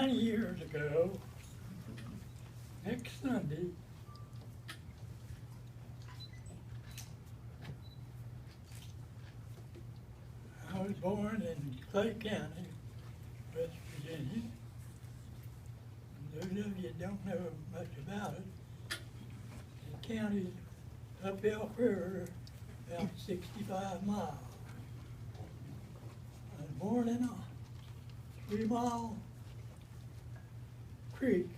90 years ago, next Sunday, I was born in Clay County, West Virginia. Those of you that don't know much about it, the county's up Elk River about 65 miles. I was born in a 3-mile creek,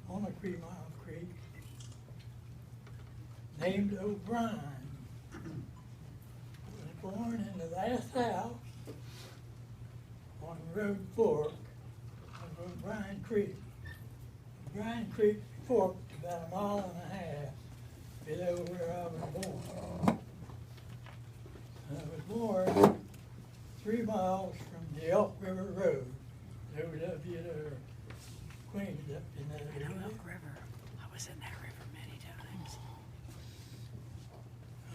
on a 3-mile creek, named O'Brien. I was born in the last house on Road Fork of O'Brien Creek. O'Brien Creek forked about 1.5 miles below where I was born. I was born 3 miles from the Elk River Road. Those of you that are acquainted up in that area. I know Elk River. I was in that river many times.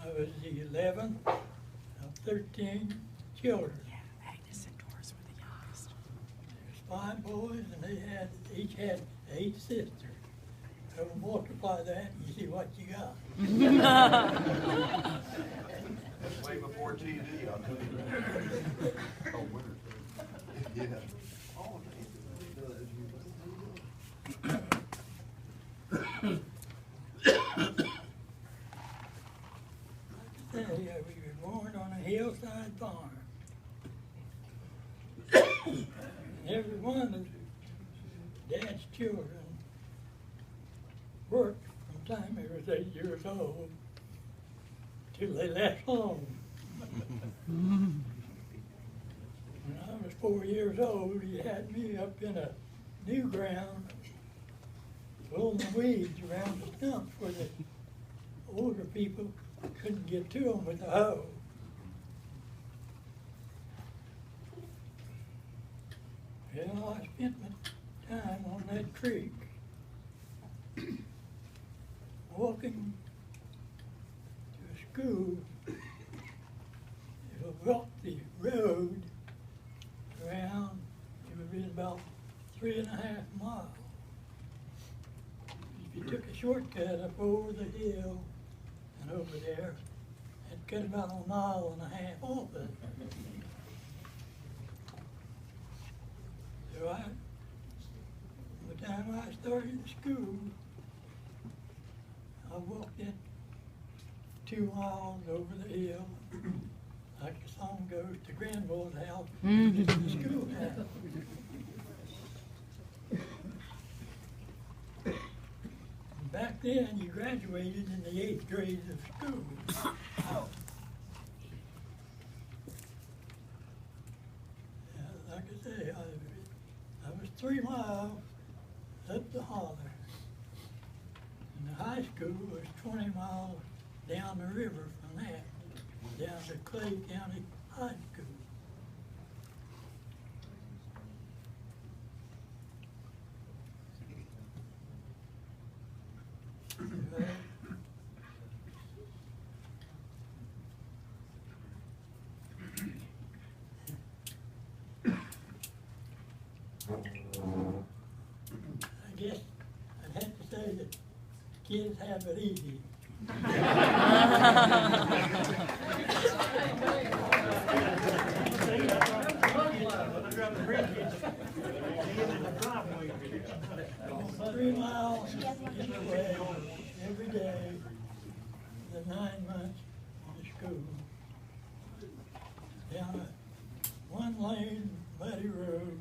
I was the 11th of 13 children. Yeah, Agnes and Doris were the youngest. There's 5 boys, and they each had 8 sisters. So multiply that, and you see what you got. That's way before TV, I'll tell you. Oh, winter. Yeah. We were born on a hillside farm. Every one of Dad's children worked from the time they was 8 years old till they left home. When I was 4 years old, he had me up in a new ground, pulling the weeds around the stumps where the older people couldn't get to them with a hoe. Well, I spent my time on that creek, walking to school. It walked the road around, it would be about 3.5 miles. If you took a shortcut up over the hill and over there, it cut about 1.5 miles off of it. So by the time I started school, I walked that 2 miles over the hill, like the song goes, to Granville's house, to the schoolhouse. Back then, you graduated in the 8th grade of school. Like I say, I was 3 miles up the holler. And the high school was 20 miles down the river from that, down to Clay County High School. I guess I'd have to say that kids have it easy. Almost 3 miles each way every day, the 9 months of school. Down a 1-lane muddy road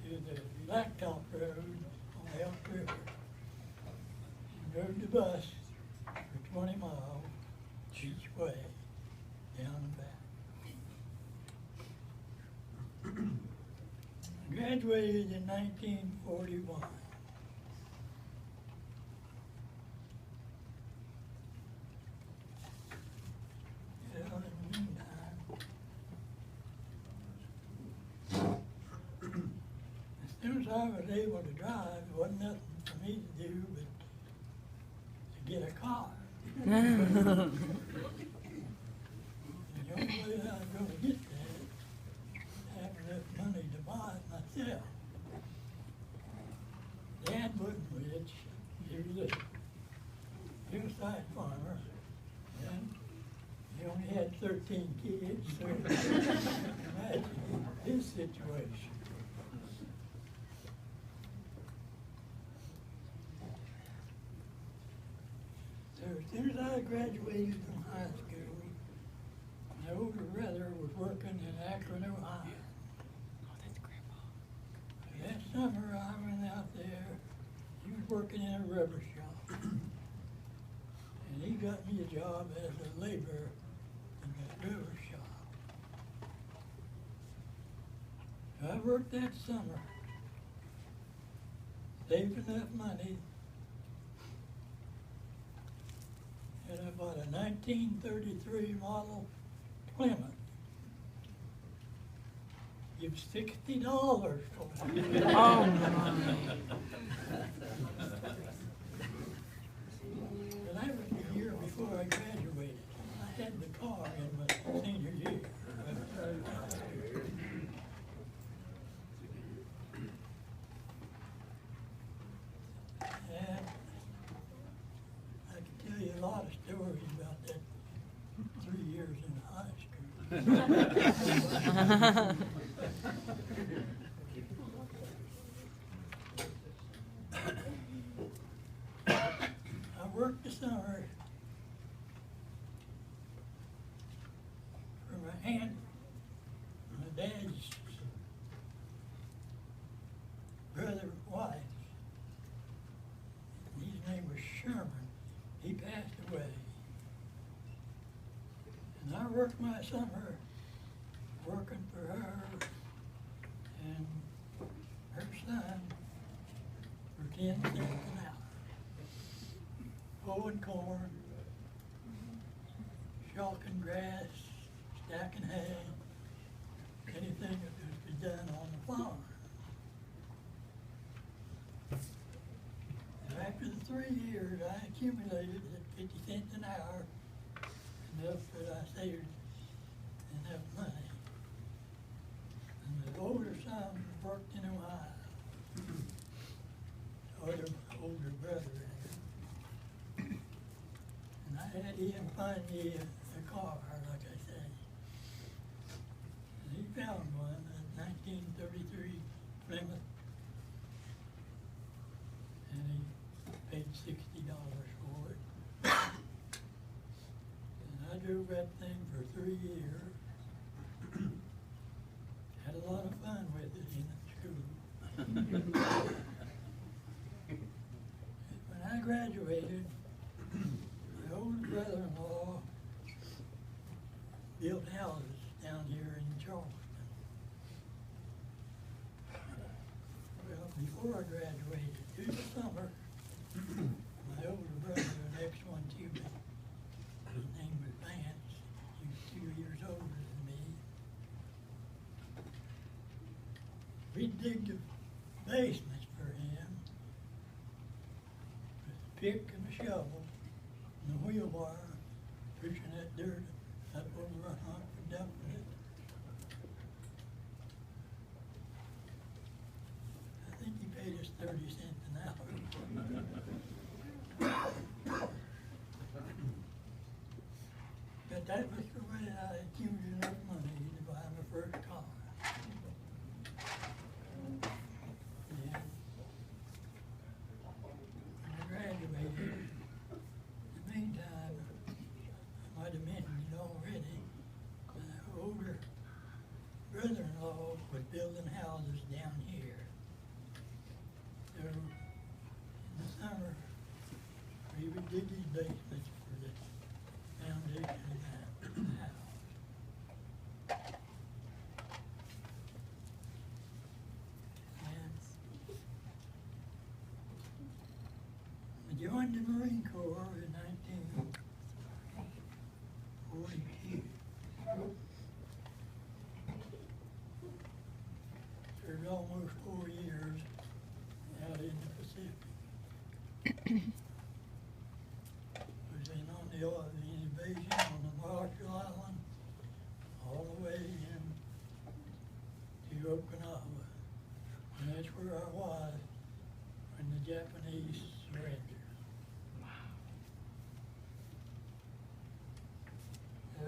to the blacktop road on Elk River. Drove the bus for 20 miles each way, down and back. I graduated in 1941. Well, in the meantime, as soon as I was able to drive, there wasn't nothing for me to do but to get a car. The only way I was going to get that, have enough money to buy it myself. only had 13 kids, so imagine his situation. So as soon as I graduated from high school, my older brother was working in Akron, Ohio. Oh, that's Grandpa. That summer I went out there, he was working in a rubber shop. And he got me a job as a laborer in that rubber shop. So I worked that summer, saved enough money, and I bought a 1933 model Plymouth. Give $60 for it. Oh, my. And that was the year before I graduated. I had the car in my senior year. And I can tell you a lot of stories about that 3 years in high school. I worked the summer for my aunt, my dad's brother's wife. His name was Sherman. He passed away. And I worked my summer working for her and her son for 10 cents an hour. Hoeing corn, shalking grass, stacking hay, anything that was to be done on the farm. And after the 3 years, I accumulated at 50 cents an hour, enough that I saved enough money. And the older son worked in Ohio, older brother. And I had him find me a car, like I said. And he found one, a 1933 Plymouth. And he paid $60 for it. And I drove that thing for 3 years. Had a lot of fun with it in school. When I graduated, my older brother-in-law built houses down here in Charleston. Well, before I graduated, through the summer, my older brother, the next one to me, his name was Vance, he was 2 years older than me. We digged the basements for him with a pick and a shovel and a wheelbarrow, pushing that dirt up over the hump and dumping it. I think he paid us 30 cents an hour. But that was the way I accumulated enough money to buy my first car. And when I graduated, in the meantime, I might have mentioned it already, my older brother-in-law was building houses down here. So in the summer, we would dig these basements for the foundation of the house. And I joined the Marine Corps in 1942. Served almost 4 years out in the Pacific. Was in on the invasion on the Marshall Island, all the way in to Okinawa. And that's where I was when the Japanese surrendered. So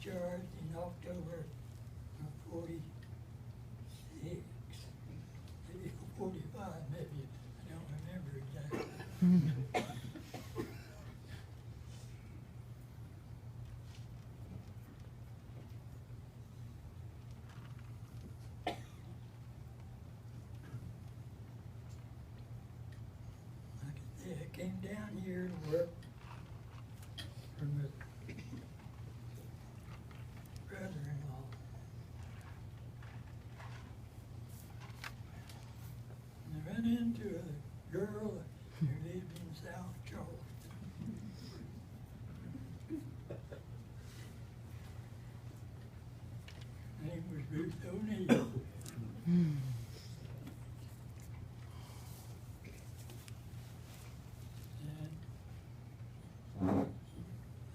discharged in October of 46, maybe 45, maybe, I don't remember exactly. Like I said, I came down here to work for my brother-in-law. And I ran into a girl who lived in South Charleston. Her name was Ruth O'Neill. And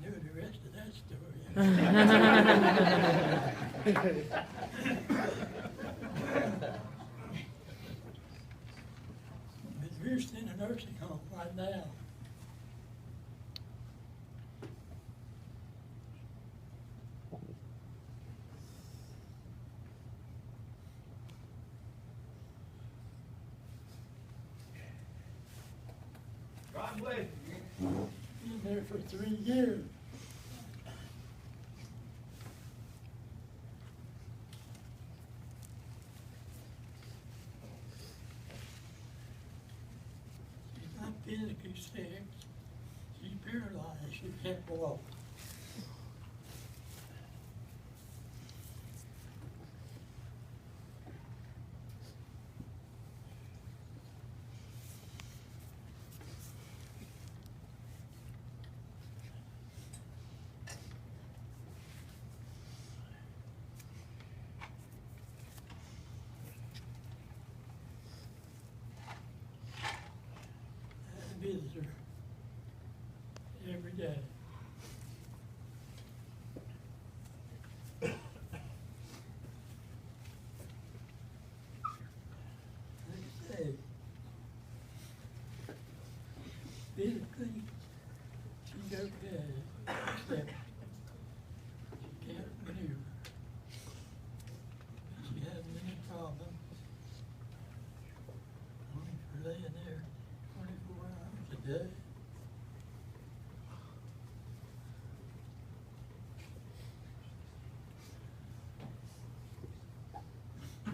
knew the rest of that story. But Ruth's in a nursing home right now. God bless you. Been there for 3 years. She's not physically sick. She's paralyzed. She can't walk. I visit her every day. Like I say, physically, she's okay, except she can't maneuver. She has many problems, only for laying there 24 hours a day.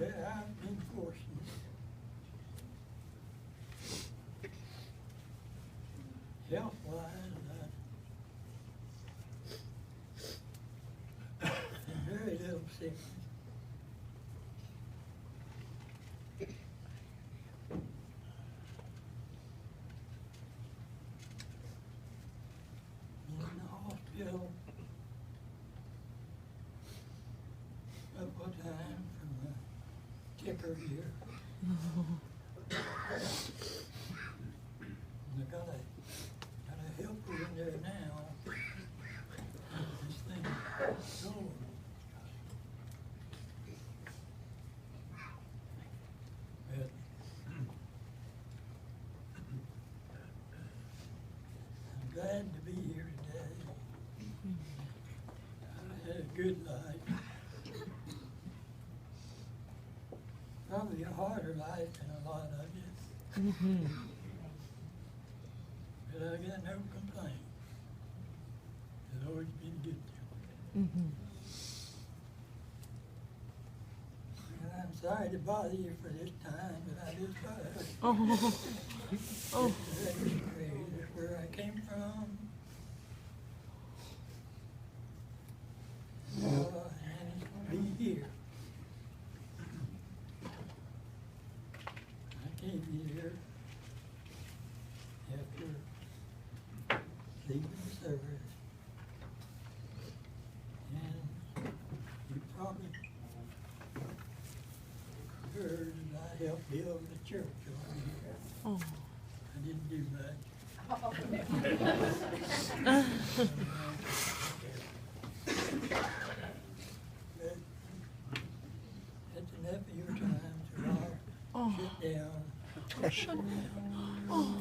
Yeah, I've been fortunate. Health-wise, I've been very little sickness. Been in the hospital a couple of times from a ticker here. And I got a helper in there now. This thing going. But I'm glad to be here today. I had a good life. Probably a harder life than a lot of you. But I got no complaint. It's always been good to me. And I'm sorry to bother you for this time, but I just thought Oh. That's where I came from. And it's gonna be here. I came here after leaving the service. And you probably heard that I helped build the church over here. Oh. I didn't do much. But that's enough of your time, so I'll sit down. Shut up. Oh.